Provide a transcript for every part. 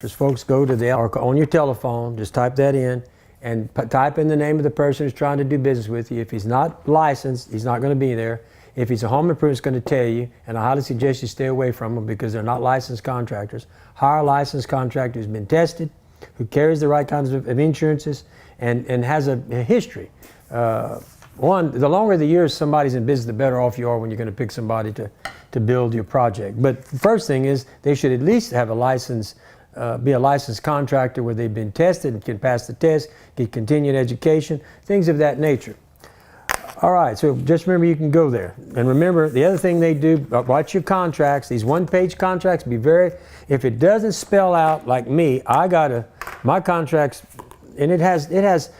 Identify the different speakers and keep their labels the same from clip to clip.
Speaker 1: Just folks, go to the or on your telephone, just type that in and type in the name of the person who's trying to do business with you. If he's not licensed, he's not going to be there. If he's a home improvement, it's going to tell you, and I highly suggest you stay away from them because they're not licensed contractors. Hire a licensed contractor who's been tested, who carries the right kinds of insurances, and has a history. The longer the years somebody's in business, the better off you are when you're going to pick somebody to build your project. But the first thing is they should at least have a license. Be a licensed contractor where they've been tested and can pass the test, get continued education, things of that nature. All right, so just remember you can go there. And remember, the other thing they do, watch your contracts, these one-page contracts, if it doesn't spell out like me, my contracts, and it has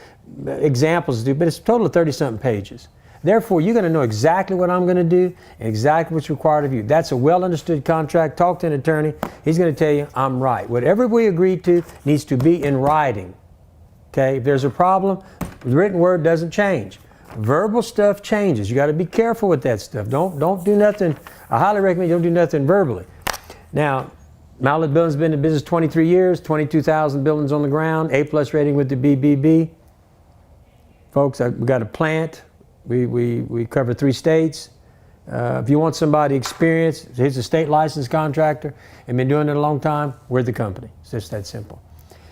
Speaker 1: examples to do, but it's a total of 30-something pages. Therefore, you're going to know exactly what I'm going to do and exactly what's required of you. That's a well-understood contract. Talk to an attorney. He's going to tell you, I'm right. Whatever we agreed to needs to be in writing. Okay? If there's a problem, the written word doesn't change. Verbal stuff changes. You got to be careful with that stuff. Don't do nothing. I highly recommend you don't do nothing verbally. Now, Mallett Building's been in business 23 years, 22,000 buildings on the ground, A+ rating with the BBB. Folks, we got a plant. We cover 3 states. If you want somebody experienced, he's a state licensed contractor and been doing it a long time, we're the company. It's just that simple.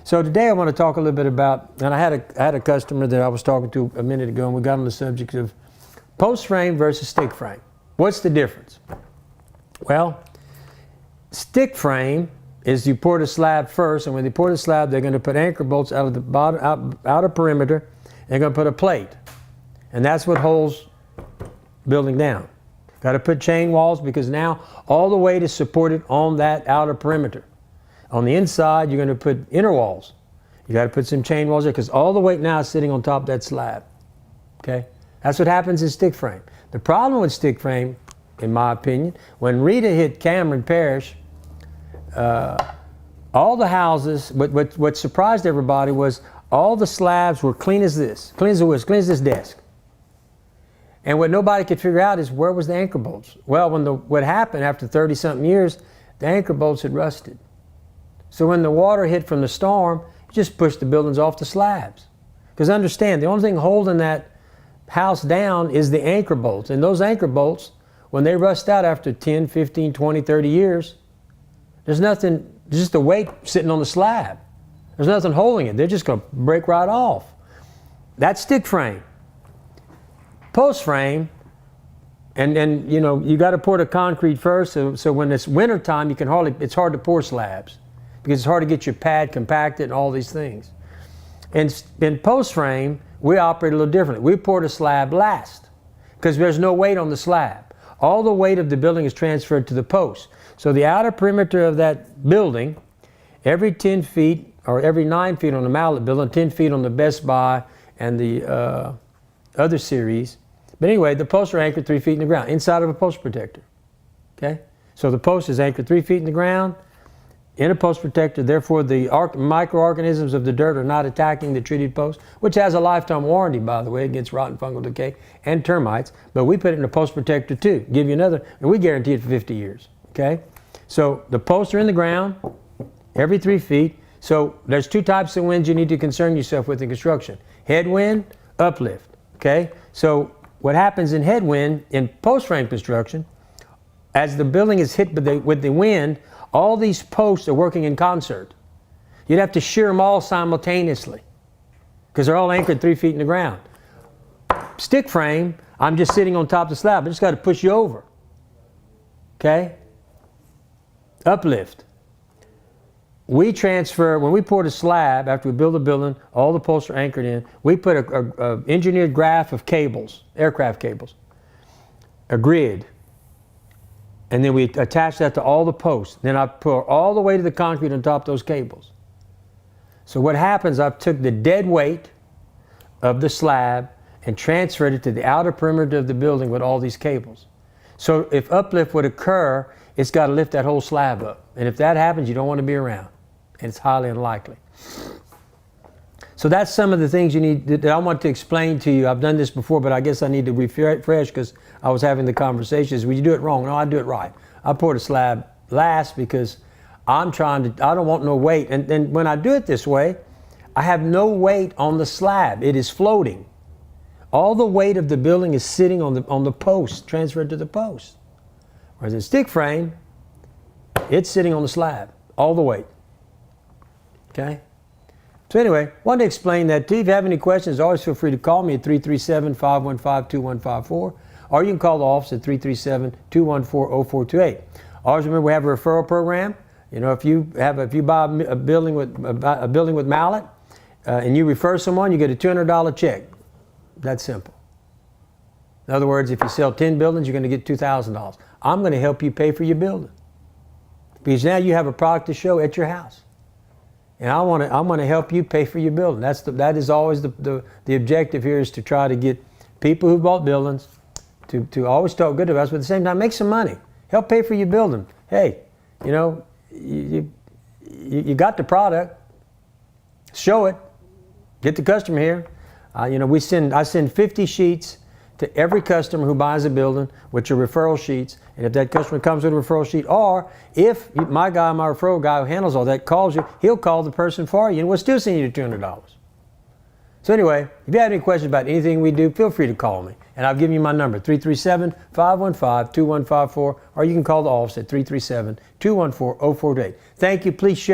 Speaker 1: So today I want to talk a little bit about, and I had a customer that I was talking to a minute ago, and we got on the subject of post frame versus stick frame. What's the difference? Well, stick frame is you pour the slab first, and when they pour the slab, they're going to put anchor bolts out of the bottom, outer perimeter. They're going to put a plate. And that's what holds building down. Got to put chain walls because now all the weight is supported on that outer perimeter. On the inside, you're going to put inner walls. You got to put some chain walls there because all the weight now is sitting on top of that slab. Okay? That's what happens in stick frame. The problem with stick frame, in my opinion, when Rita hit Cameron Parish, all the houses, what surprised everybody was all the slabs were clean as this, clean as this desk. And what nobody could figure out is where was the anchor bolts? Well, what happened after 30-something years, the anchor bolts had rusted. So when the water hit from the storm, it just pushed the buildings off the slabs. Because understand, the only thing holding that house down is the anchor bolts. And those anchor bolts, when they rust out after 10, 15, 20, 30 years, there's nothing, just the weight sitting on the slab. There's nothing holding it. They're just going to break right off. That's stick frame. Post frame, and you know, you got to pour the concrete first, so when it's winter time, it's hard to pour slabs because it's hard to get your pad compacted and all these things. And in post frame, we operate a little differently. We pour the slab last because there's no weight on the slab. All the weight of the building is transferred to the post. So the outer perimeter of that building, every 10 feet or every 9 feet on the Mallett building, 10 feet on the Best Buy and the other series. But anyway, the posts are anchored 3 feet in the ground, inside of a post protector. Okay? So the post is anchored 3 feet in the ground, in a post protector. Therefore, the microorganisms of the dirt are not attacking the treated post, which has a lifetime warranty, by the way, against rotten fungal decay and termites. But we put it in a post protector too. Give you another, and we guarantee it for 50 years. Okay? So the posts are in the ground every 3 feet. So there's 2 types of winds you need to concern yourself with in construction. Headwind, uplift. Okay? So what happens in headwind in post-frame construction, as the building is hit with the wind, all these posts are working in concert. You'd have to shear them all simultaneously because they're all anchored 3 feet in the ground. Stick frame, I'm just sitting on top of the slab. I just got to push you over. Okay? Uplift. We transfer, when we pour the slab, after we build the building, all the posts are anchored in, we put a engineered graph of cables, aircraft cables, a grid, and then we attach that to all the posts. Then I pour all the way to the concrete on top of those cables. So what happens, I took the dead weight of the slab and transferred it to the outer perimeter of the building with all these cables. So if uplift would occur, it's got to lift that whole slab up. And if that happens, you don't want to be around. And it's highly unlikely. So that's some of the things you need that I want to explain to you. I've done this before, but I guess I need to refresh because I was having the conversations. When you do it wrong, no, I do it right. I pour the slab last because I don't want no weight. And then when I do it this way, I have no weight on the slab. It is floating. All the weight of the building is sitting on the post, transferred to the post. Whereas in stick frame, it's sitting on the slab, all the weight. Okay? So anyway, wanted to explain that to you. If you have any questions, always feel free to call me at 337-515-2154, or you can call the office at 337-214-0428. Always remember we have a referral program. You know, if you buy a building with Mallett and you refer someone, you get a $200 check. That's simple. In other words, if you sell 10 buildings, you're going to get $2,000. I'm going to help you pay for your building because now you have a product to show at your house. And I'm going to help you pay for your building. That is always the objective here, is to try to get people who bought buildings to always talk good about us, but at the same time make some money. Help pay for your building. Hey, you know, you got the product. Show it. Get the customer here. You know, I send 50 sheets to every customer who buys a building, which are referral sheets. And if that customer comes with a referral sheet, or if my referral guy who handles all that calls you, he'll call the person for you, and we'll still send you $200. So anyway, if you have any questions about anything we do, feel free to call me. And I've given you my number, 337-515-2154, or you can call the office at 337-214-0428. Thank you. Please share.